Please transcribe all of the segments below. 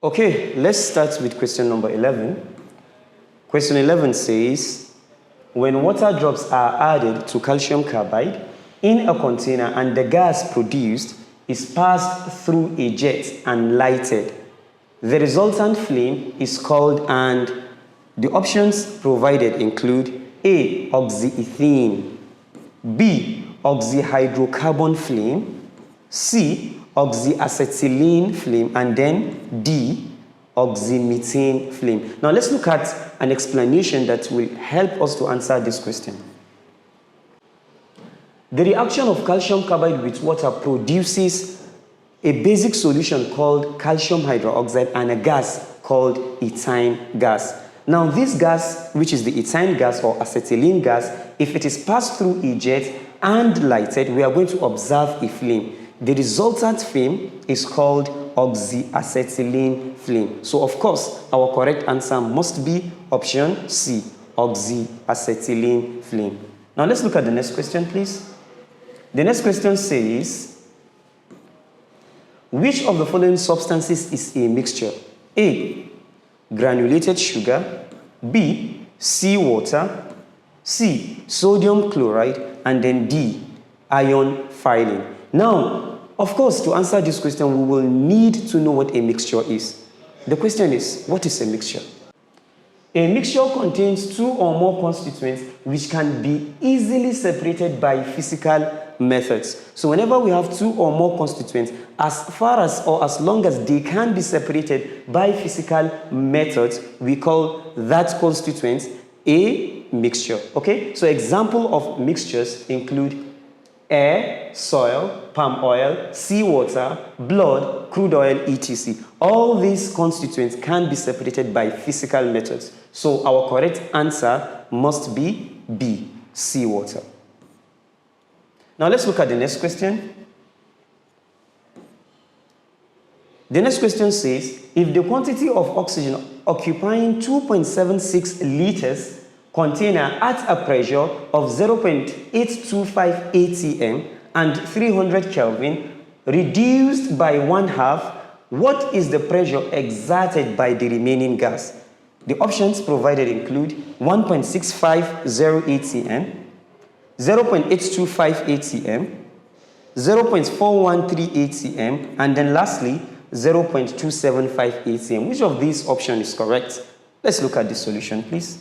Okay, let's start with question number 11. Question 11 says, when water drops are added to calcium carbide in a container and the gas produced is passed through a jet and lighted, the resultant flame is called, and the options provided include A. Oxyethene, B. Oxyhydrocarbon flame, C. Oxyacetylene flame, and then D. Oxymethane flame. Now let's look at an explanation that will help us to answer this question. The reaction of calcium carbide with water produces a basic solution called calcium hydroxide and a gas called ethane gas. Now this gas, which is the ethane gas or acetylene gas, if it is passed through a jet and lighted, we are going to observe a flame. The resultant flame is called oxyacetylene flame. So of course, our correct answer must be option C, oxyacetylene flame. Now let's look at the next question, please. The next question says, which of the following substances is a mixture? A. Granulated sugar, B. Seawater, C. Sodium chloride, and then D. Iron filling. Now, of course, to answer this question, we will need to know what a mixture is. The question is, what is a mixture? A mixture contains two or more constituents which can be easily separated by physical methods. So whenever we have two or more constituents, as far as or as long as they can be separated by physical methods, we call that constituent a mixture. Okay? So example of mixtures include air, soil, palm oil, seawater, blood, crude oil, etc. All these constituents can be separated by physical methods. So our correct answer must be B, seawater. Now let's look at the next question. The next question says, if the quantity of oxygen occupying 2.76 liters container at a pressure of 0.825 atm and 300 Kelvin reduced by 1/2, what is the pressure exerted by the remaining gas? The options provided include 1.650 atm, 0.825 atm, 0.413 atm, and then lastly 0.275 atm. Which of these options is correct? Let's look at the solution, please.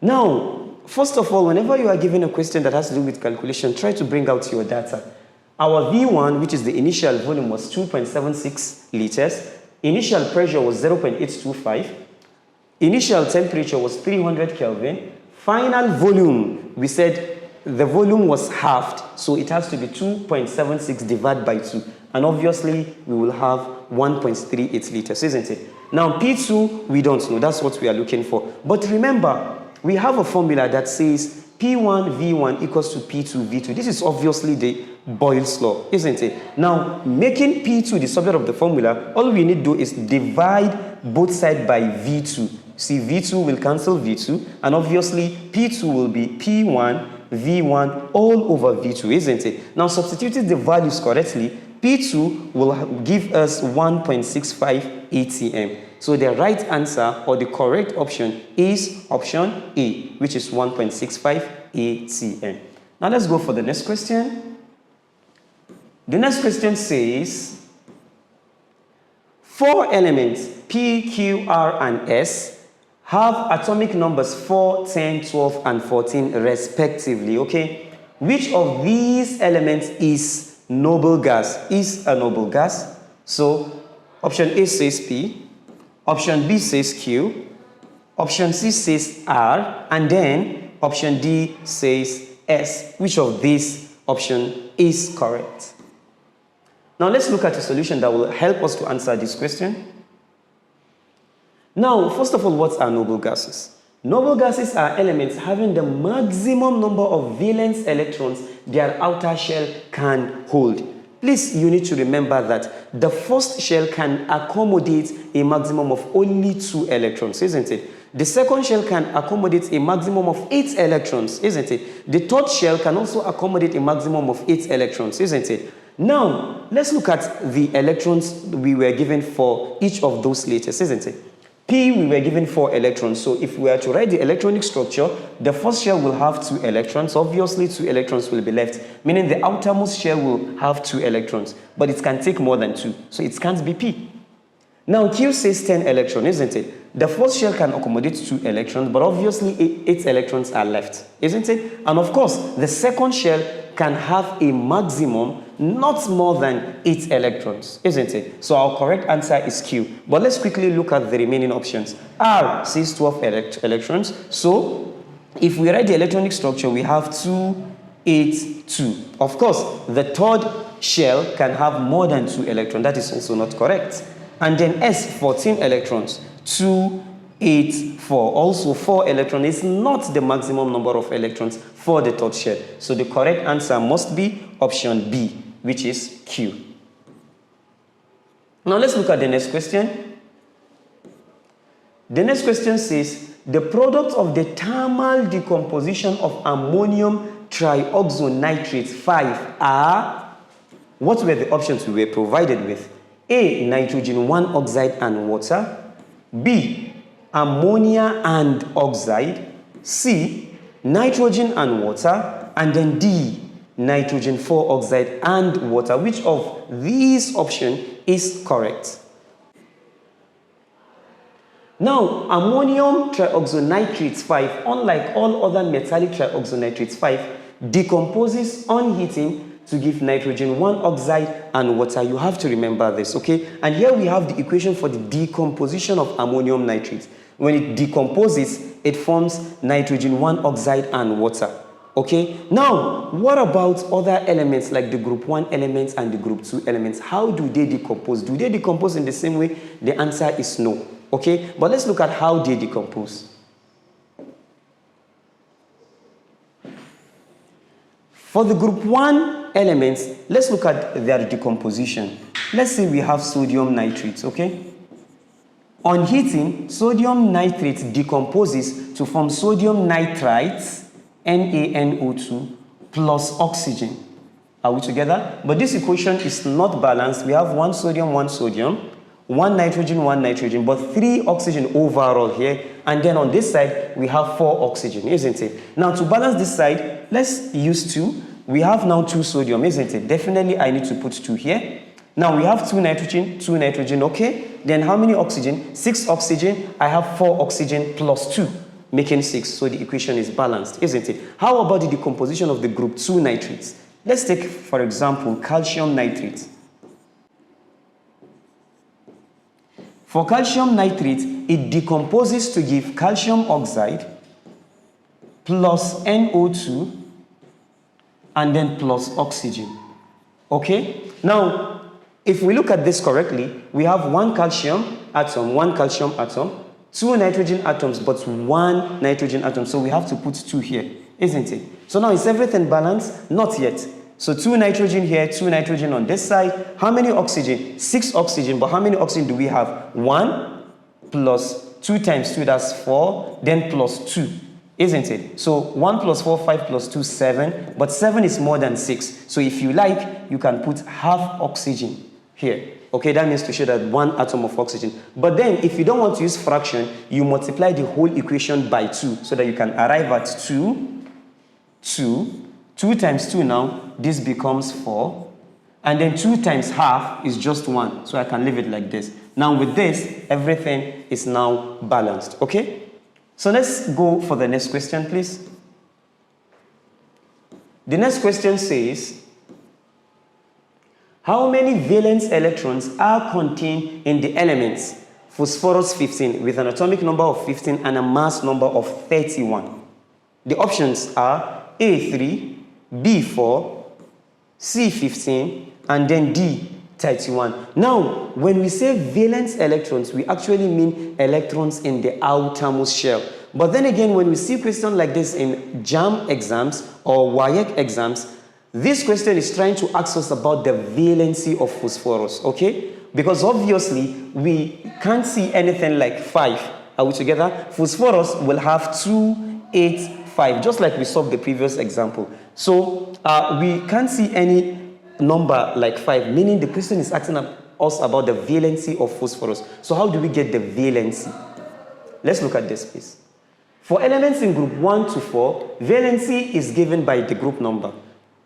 Now, first of all, whenever you are given a question that has to do with calculation, try to bring out your data. Our V1, which is the initial volume, was 2.76 liters. Initial pressure was 0.825. Initial temperature was 300 Kelvin. Final volume, we said the volume was halved, so it has to be 2.76 divided by 2. And obviously, we will have 1.38 liters, isn't it? Now, P2, we don't know. That's what we are looking for. But remember, we have a formula that says P1 V1 equals to P2 V2. This is obviously the Boyle's law, isn't it? Now, making P2 the subject of the formula, all we need to do is divide both sides by V2. See, V2 will cancel V2, and obviously P2 will be P1 V1 all over V2, isn't it? Now, substituting the values correctly, P2 will give us 1.65 atm. So the right answer or the correct option is option A, which is 1.65 atm. Now let's go for the next question. The next question says, 4 elements P, Q, R, and S have atomic numbers 4, 10, 12, and 14 respectively, okay? Which of these elements is noble gas? Is a noble gas? So option A says P, option B says Q, option C says R, and then option D says S. Which of these option is correct? Now let's look at a solution that will help us to answer this question. Now, first of all, what are noble gases? Noble gases are elements having the maximum number of valence electrons their outer shell can hold. Please, you need to remember that the first shell can accommodate a maximum of only 2 electrons, isn't it? The second shell can accommodate a maximum of 8 electrons, isn't it? The third shell can also accommodate a maximum of 8 electrons, isn't it? Now, let's look at the electrons we were given for each of those lattices, isn't it? P, we were given 4 electrons. So if we are to write the electronic structure, the first shell will have 2 electrons. Obviously, 2 electrons will be left, meaning the outermost shell will have 2 electrons, but it can take more than 2, so it can't be P. Now, Q says 10 electrons, isn't it? The first shell can accommodate 2 electrons, but obviously 8 electrons are left, isn't it? And of course, the second shell can have a maximum not more than 8 electrons, isn't it? So our correct answer is Q. But let's quickly look at the remaining options. R says 12 electrons. So if we write the electronic structure, we have 2, 8, 2. Of course, the third shell can have more than 2 electrons. That is also not correct. And then S, 14 electrons. 2, 8, 4. Also 4 electrons is not the maximum number of electrons for the third shell. So the correct answer must be option B, which is Q. Now let's look at the next question. The next question says, the product of the thermal decomposition of ammonium trioxonitrate 5 are, what were the options we were provided with? A, nitrogen 1 oxide and water. B, ammonia and oxide. C, nitrogen and water. And then D, nitrogen 4 oxide and water. Which of these options is correct? Now, ammonium trioxonitrate 5, unlike all other metallic trioxonitrates 5, decomposes on heating to give nitrogen 1 oxide and water. You have to remember this, okay? And here we have the equation for the decomposition of ammonium nitrate. When it decomposes, it forms nitrogen 1 oxide and water, okay? Now, what about other elements like the group 1 elements and the group 2 elements? How do they decompose? Do they decompose in the same way? The answer is no, okay? But let's look at how they decompose. For the group 1 elements, let's look at their decomposition. Let's say we have sodium nitrate, okay? On heating, sodium nitrate decomposes to form sodium nitrites, NaNO2, plus oxygen. Are we together? But this equation is not balanced. We have 1 sodium, 1 nitrogen, but 3 oxygen overall here. And then on this side, we have 4 oxygen, isn't it? Now, to balance this side, let's use 2. We have now 2 sodium, isn't it? Definitely, I need to put 2 here. Now, we have 2 nitrogen, okay? Then how many oxygen? 6 oxygen. I have 4 oxygen plus 2, making 6. So the equation is balanced, isn't it? How about the decomposition of the group 2 nitrates? Let's take, for example, calcium nitrate. For calcium nitrate, it decomposes to give calcium oxide plus NO2 and then plus oxygen. Okay? Now, if we look at this correctly, we have 1 calcium atom, 2 nitrogen atoms, but 1 nitrogen atom. So we have to put 2 here, isn't it? So now is everything balanced? Not yet. So 2 nitrogen here, 2 nitrogen on this side. How many oxygen? 6 oxygen, but how many oxygen do we have? 1 plus 2 times 2, that's 4, then plus 2, isn't it? So 1 plus 4, 5 plus 2, 7, but 7 is more than 6. So if you like, you can put half oxygen here. Okay, that means to show that 1 atom of oxygen. But then if you don't want to use fraction, you multiply the whole equation by 2 so that you can arrive at 2 times 2 now, this becomes 4. And then 2 times half is just 1. So I can leave it like this. Now with this, everything is now balanced. Okay? So let's go for the next question, please. The next question says, how many valence electrons are contained in the elements phosphorus 15 with an atomic number of 15 and a mass number of 31? The options are A3, B4, C15, and then D31. Now, when we say valence electrons, we actually mean electrons in the outermost shell. But then again, when we see questions like this in JAMB exams or WAEC exams, this question is trying to ask us about the valency of phosphorus, okay? Because obviously, we can't see anything like 5. Are we together? Phosphorus will have 2, 8, 5, just like we saw the previous example. So we can't see any number like 5, meaning the question is asking us about the valency of phosphorus. So how do we get the valency? Let's look at this, please. For elements in group 1 to 4, valency is given by the group number.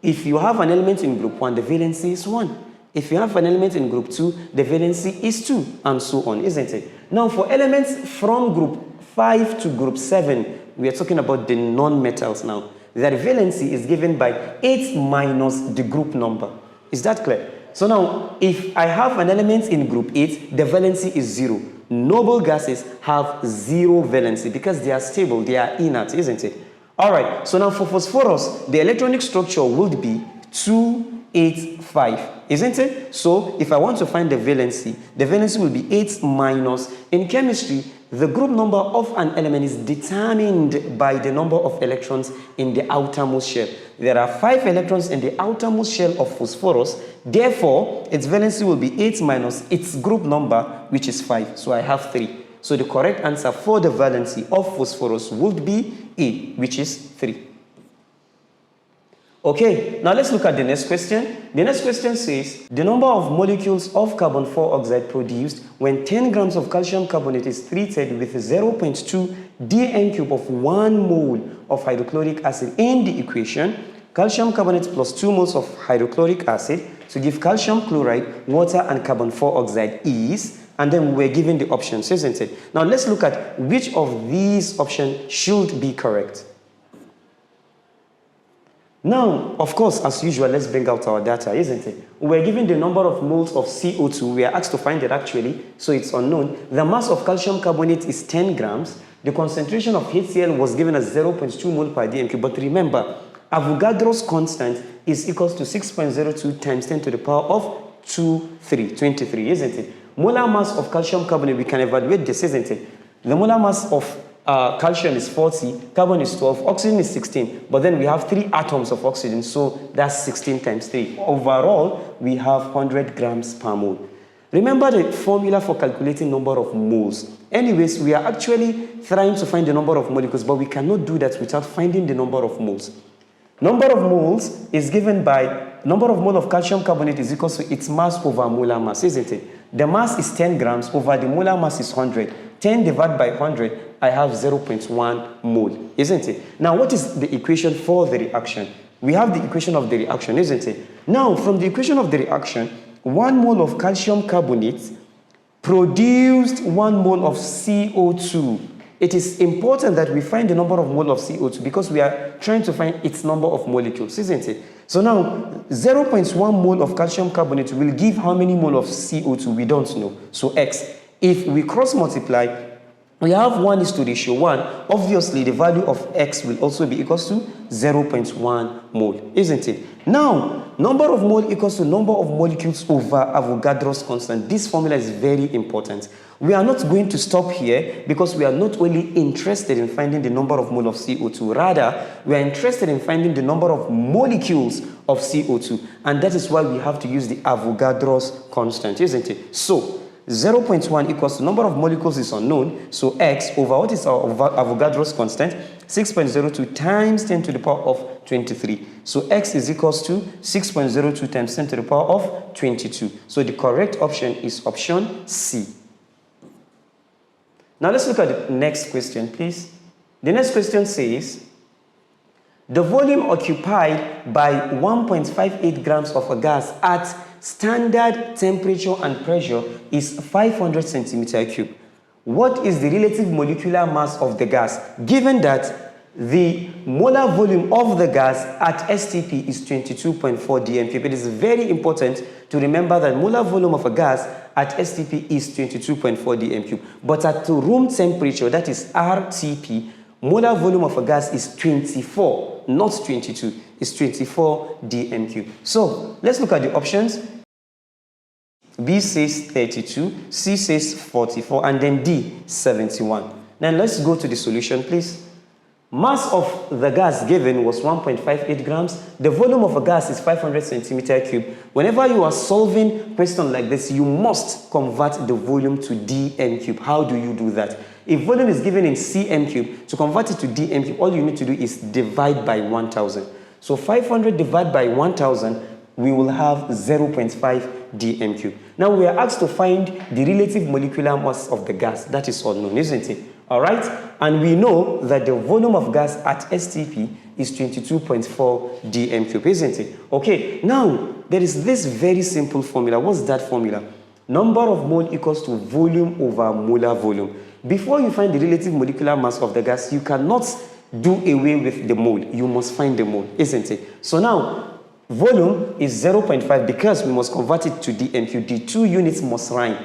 If you have an element in group 1, the valency is 1. If you have an element in group 2, the valency is 2, and so on, isn't it? Now, for elements from group 5 to group 7, we are talking about the non-metals now. Their valency is given by 8 minus the group number. Is that clear? So now, if I have an element in group 8, the valency is 0. Noble gases have 0 valency because they are stable, they are inert, isn't it? All right, so now for phosphorus, the electronic structure would be 285, isn't it? So if I want to find the valency will be 8 minus. In chemistry, the group number of an element is determined by the number of electrons in the outermost shell. There are 5 electrons in the outermost shell of phosphorus. Therefore, its valency will be 8 minus its group number, which is 5. So I have 3. So the correct answer for the valency of phosphorus would be A, which is 3. Okay, now let's look at the next question. The next question says, the number of molecules of carbon 4 oxide produced when 10 grams of calcium carbonate is treated with 0.2 dN cube of 1 mole of hydrochloric acid in the equation, calcium carbonate plus 2 moles of hydrochloric acid to give calcium chloride, water, and carbon 4 oxide is, and then we're given the options, isn't it? Now let's look at which of these options should be correct. Now, of course, as usual, let's bring out our data, isn't it? We're given the number of moles of CO2. We are asked to find it actually, so it's unknown. The mass of calcium carbonate is 10 grams. The concentration of HCl was given as 0.2 mole per dm cube. But remember, Avogadro's constant is equals to 6.02 times 10 to the power of 23, isn't it? Molar mass of calcium carbonate, we can evaluate this, isn't it? The molar mass of calcium is 40, carbon is 12, oxygen is 16, but then we have 3 atoms of oxygen, so that's 16 times 3. Overall, we have 100 grams per mole. Remember the formula for calculating number of moles. Anyways, we are actually trying to find the number of molecules, but we cannot do that without finding the number of moles. Number of moles is given by number of mole of calcium carbonate is equal to its mass over molar mass, isn't it? The mass is 10 grams over the molar mass is 100. 10 divided by 100, I have 0.1 mole, isn't it? Now, what is the equation for the reaction? We have the equation of the reaction, isn't it? Now, from the equation of the reaction, 1 mole of calcium carbonate produced 1 mole of CO2. It is important that we find the number of mole of CO2 because we are trying to find its number of molecules, isn't it? So now, 0.1 mole of calcium carbonate will give how many mole of CO2? We don't know. So X. If we cross multiply, we have 1:1. Obviously, the value of X will also be equals to 0.1 mole, isn't it? Now, number of mole equals to number of molecules over Avogadro's constant. This formula is very important. We are not going to stop here because we are not only interested in finding the number of mole of CO2. Rather, we are interested in finding the number of molecules of CO2. And that is why we have to use the Avogadro's constant, isn't it? So, 0.1 equals to number of molecules is unknown, so X over what is our Avogadro's constant? 6.02 times 10 to the power of 23. So X is equals to 6.02 times 10 to the power of 22. So the correct option is option C. Now let's look at the next question, please. The next question says, the volume occupied by 1.58 grams of a gas at standard temperature and pressure is 500 centimeter cube. What is the relative molecular mass of the gas, given that the molar volume of the gas at STP is 22.4 dm cube? It is very important to remember that molar volume of a gas at STP is 22.4 dm cube. But at room temperature, that is RTP, molar volume of a gas is 24, not 22. It's 24 dm cube. So let's look at the options. B says 32, C says 44, and then D 71. Now let's go to the solution, please. Mass of the gas given was 1.58 grams. The volume of a gas is 500 centimeter cube. Whenever you are solving a question like this, you must convert the volume to dm cube. How do you do that? If volume is given in cm cube, to convert it to dm cube, all you need to do is divide by 1000. So 500 divided by 1000 we will have 0.5 dm³. Now we are asked to find the relative molecular mass of the gas. That is unknown, isn't it? All right? And we know that the volume of gas at STP is 22.4 dm³, isn't it? Okay, now there is this very simple formula. What's that formula? Number of mole equals to volume over molar volume. Before you find the relative molecular mass of the gas, you cannot do away with the mole. You must find the mole, isn't it? So now, volume is 0.5 because we must convert it to dm³. The 2 units must rhyme.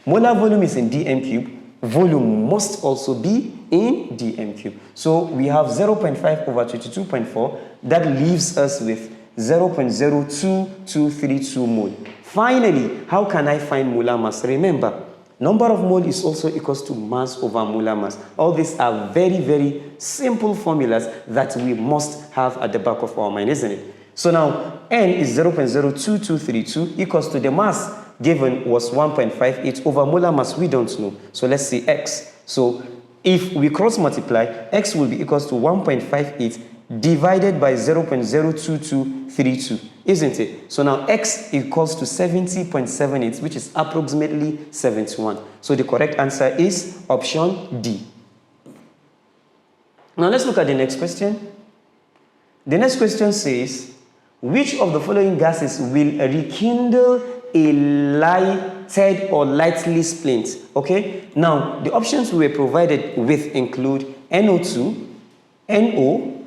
Molar volume is in dm³. Volume must also be in dm³. So we have 0.5 over 22.4. That leaves us with 0.02232 mole. Finally, how can I find molar mass? Remember, number of mole is also equals to mass over molar mass. All these are very, very simple formulas that we must have at the back of our mind, isn't it? So now, N is 0.02232 equals to the mass given was 1.58 over molar mass, we don't know. So let's see X. So if we cross multiply, X will be equals to 1.58 divided by 0.02232, isn't it? So now X equals to 70.78, which is approximately 71. So the correct answer is option D. Now let's look at the next question. The next question says, which of the following gases will rekindle a lighted or lightly splint? Okay, now the options we were provided with include NO2, NO,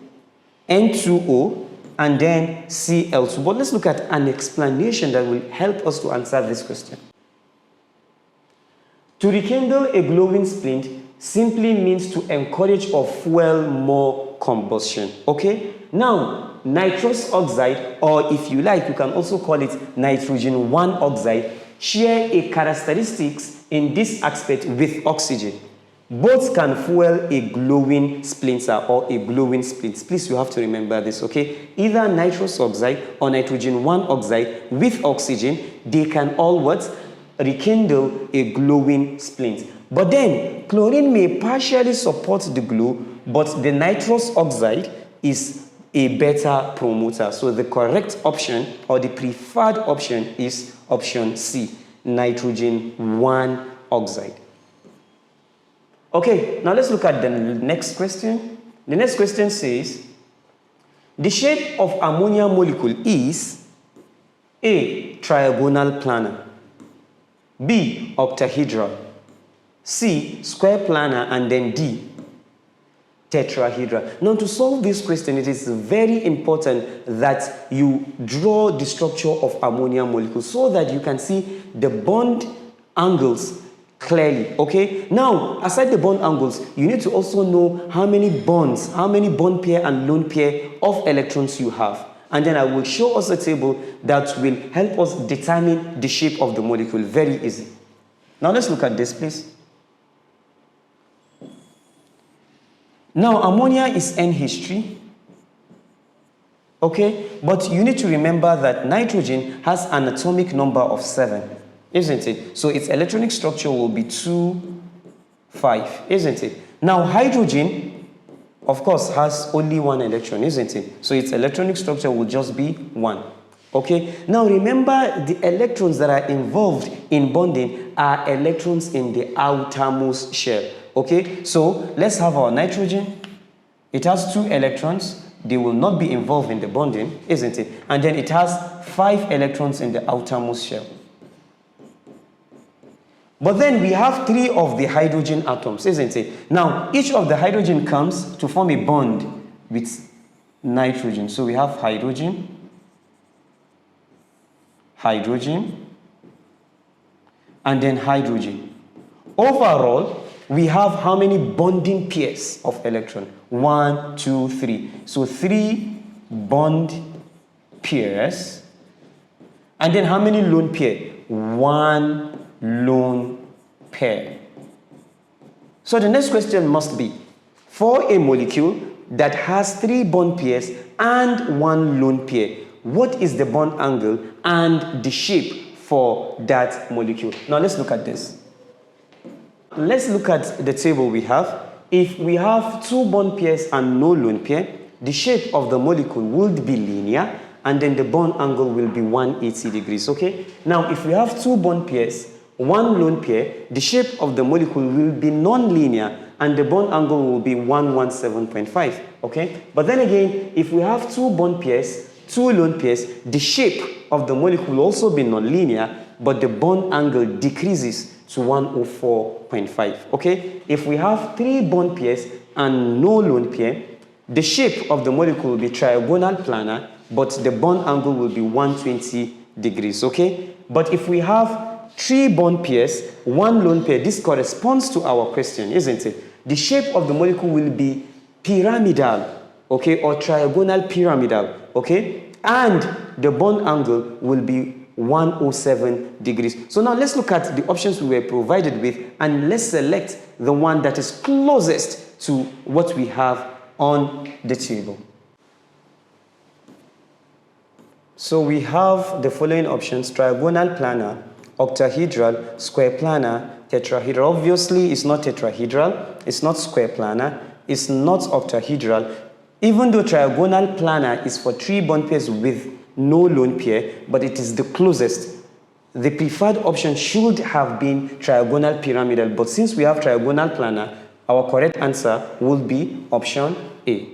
N2O, and then Cl2. But let's look at an explanation that will help us to answer this question. To rekindle a glowing splint simply means to encourage or fuel more combustion. Okay, now nitrous oxide, or if you like, you can also call it nitrogen 1 oxide, share a characteristics in this aspect with oxygen. Both can fuel a glowing splinter or a glowing splint. Please, you have to remember this, okay? Either nitrous oxide or nitrogen 1 oxide with oxygen, they can all what? Rekindle a glowing splint. But then, chlorine may partially support the glow, but the nitrous oxide is a better promoter. So the correct option or the preferred option is option C, nitrogen 1 oxide. Okay, now let's look at the next question. The next question says, the shape of ammonia molecule is A, trigonal planar, B, octahedral, C, square planar, and then D, tetrahedral. Now, to solve this question, it is very important that you draw the structure of ammonia molecules so that you can see the bond angles clearly, okay? Now, aside the bond angles, you need to also know how many bonds, how many bond pair and lone pair of electrons you have. And then I will show us a table that will help us determine the shape of the molecule. Very easy. Now, let's look at this, please. Now, ammonia is NH3, okay? But you need to remember that nitrogen has an atomic number of 7, isn't it? So its electronic structure will be 2, 5, isn't it? Now, hydrogen, of course, has only 1 electron, isn't it? So its electronic structure will just be 1, okay? Now, remember the electrons that are involved in bonding are electrons in the outermost shell. Okay, so let's have our nitrogen. It has 2 electrons. They will not be involved in the bonding, isn't it? And then it has 5 electrons in the outermost shell. But then we have 3 of the hydrogen atoms, isn't it? Now, each of the hydrogen comes to form a bond with nitrogen. So we have hydrogen, hydrogen, and then hydrogen. Overall, we have how many bonding pairs of electron? 1, 2, 3. So 3 bond pairs. And then how many lone pair? 1 lone pair. So the next question must be, for a molecule that has 3 bond pairs and 1 lone pair, what is the bond angle and the shape for that molecule? Now let's look at this. Let's look at the table we have. If we have 2 bond pairs and no lone pair, the shape of the molecule would be linear, and then the bond angle will be 180 degrees, okay? Now, if we have two bond pairs, one lone pair, the shape of the molecule will be non-linear, and the bond angle will be 117.5, okay? But then again, if we have two bond pairs, two lone pairs, the shape of the molecule will also be non-linear, but the bond angle decreases to 104.5, okay? If we have three bond pairs and no lone pair, the shape of the molecule will be trigonal planar, but the bond angle will be 120 degrees, okay? But if we have three bond pairs, one lone pair, this corresponds to our question, isn't it? The shape of the molecule will be pyramidal, okay, or trigonal pyramidal, okay? And the bond angle will be 107 degrees. So now let's look at the options we were provided with, and let's select the one that is closest to what we have on the table. So we have the following options: trigonal planar, octahedral, square planar, tetrahedral. Obviously, it's not tetrahedral, it's not square planar, it's not octahedral. Even though trigonal planar is for three bond pairs with no lone pair, but it is the closest. The preferred option should have been trigonal pyramidal, but since we have trigonal planar, our correct answer would be option A.